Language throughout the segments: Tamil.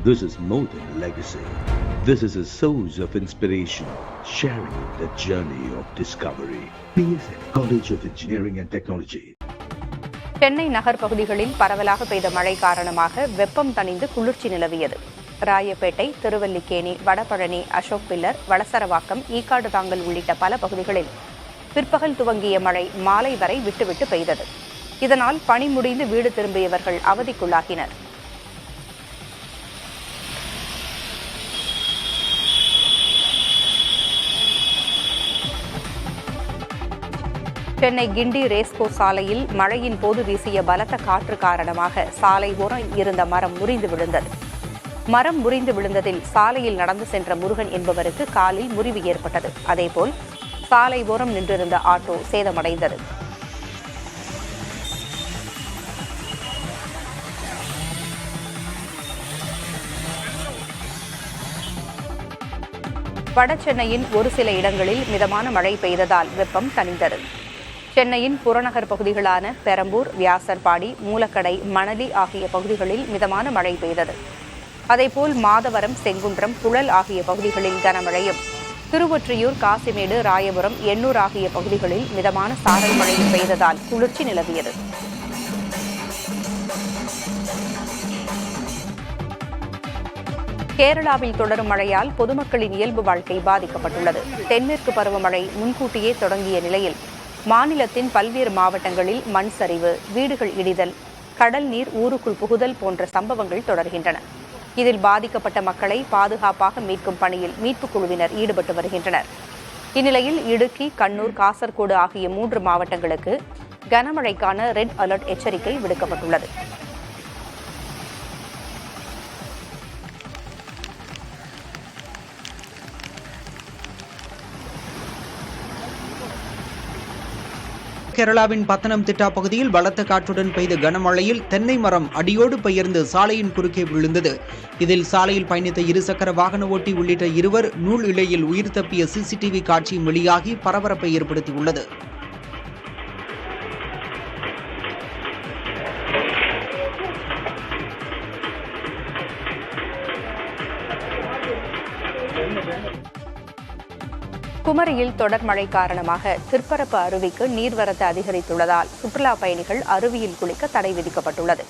This is more than legacy. This is a source of inspiration, sharing the journey of discovery. PSN College of Engineering and Technology. Chennai நகர் பகுதிகளில் பரவலாக பெய்த மழை காரணமாக வெப்பம் தணிந்து குளிர்ச்சி நிலவியது. ராயப்பேட்டை, திருவல்லிக்கேணி, வடபழனி, அசோக் பில்லர், வளசரவாக்கம், ஈக்காடு தாங்கல் உள்ளிட்ட பல பகுதிகளில் பிற்பகல் துவங்கிய மழை மாலை வரை விட்டுவிட்டு பெய்தது. இதனால் பணி முடிந்து வீடு திரும்பியவர்கள் அவதிக்குள்ளாகினர். சென்னை கிண்டி ரேஸ்கோ சாலையில் மழையின் போது வீசிய பலத்த காற்று காரணமாக சாலை ஓரம் இருந்த மரம் முறிந்து விழுந்தது. மரம் முறிந்து விழுந்ததில் சாலையில் நடந்து சென்ற முருகன் என்பவருக்கு காலில் முறிவு ஏற்பட்டது. அதேபோல் சாலை ஓரம் நின்றிருந்த ஆட்டோ சேதமடைந்தது. வட சென்னையின் ஒரு சில இடங்களில் மிதமான மழை பெய்ததால் வெப்பம் தணிந்தது. சென்னையின் புறநகர் பகுதிகளான பெரம்பூர், வியாசர்பாடி, மூலக்கடை, மணலி ஆகிய பகுதிகளில் மிதமான மழை பெய்தது. அதேபோல் மாதவரம், செங்குன்றம், புழல் ஆகிய பகுதிகளில் கனமழையும், திருவொற்றியூர், காசிமேடு, ராயபுரம், எண்ணூர் ஆகிய பகுதிகளில் மிதமான சாரல் மழையும் பெய்ததால் குளிர்ச்சி நிலவியது. கேரளாவில் தொடரும் மழையால் பொதுமக்களின் இயல்பு வாழ்க்கை பாதிக்கப்பட்டுள்ளது. தென்மேற்கு பருவமழை முன்கூட்டியே தொடங்கிய நிலையில் மாநிலத்தின் பல்வேறு மாவட்டங்களில் மண் சரிவு, வீடுகள் இடிதல், கடல் நீர் ஊருக்குள் புகுதல் போன்ற சம்பவங்கள் தொடர்கின்றன. இதில் பாதிக்கப்பட்ட மக்களை பாதுகாப்பாக மீட்கும் பணியில் மீட்புக் குழுவினர் ஈடுபட்டு வருகின்றனர். இந்நிலையில் இடுக்கி, கண்ணூர், காசர்கோடு ஆகிய 3 மாவட்டங்களுக்கு கனமழைக்கான ரெட் அலர்ட் எச்சரிக்கை விடுக்கப்பட்டுள்ளது. கேரளாவின் பத்தனம்திட்டா பகுதியில் பலத்த காற்றுடன் பெய்த கனமழையில் தென்னை மரம் அடியோடு பெயர்ந்து சாலையின் குறுக்கே விழுந்தது. இதில் சாலையில் பயணித்த இருசக்கர வாகன ஓட்டி உள்ளிட்ட 2 நூல் இழையில் உயிர் தப்பிய சிசிடிவி காட்சியும் வெளியாகி பரபரப்பை ஏற்படுத்தியுள்ளது. குமரியில் தொடர் மழை காரணமாக திற்பரப்பு அருவிக்கு நீர்வரத்து அதிகரித்துள்ளதால் சுற்றுலா பயணிகள் அருவியில் குளிக்க தடை விதிக்கப்பட்டுள்ளது.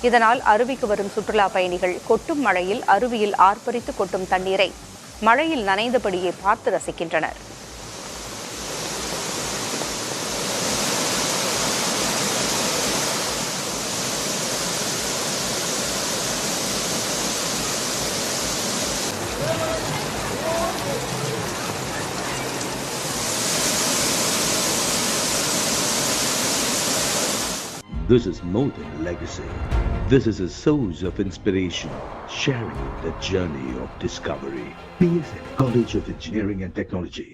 இதனால் அருவிக்கு வரும் சுற்றுலா பயணிகள் கொட்டும் மழையில் அருவியில் ஆர்ப்பரித்து கொட்டும் தண்ணீரை மழையில் நனைந்தபடியே பார்த்து ரசிக்கின்றனர். This is more than legacy. This is a source of inspiration, sharing the journey of discovery. PSN College of Engineering and Technology.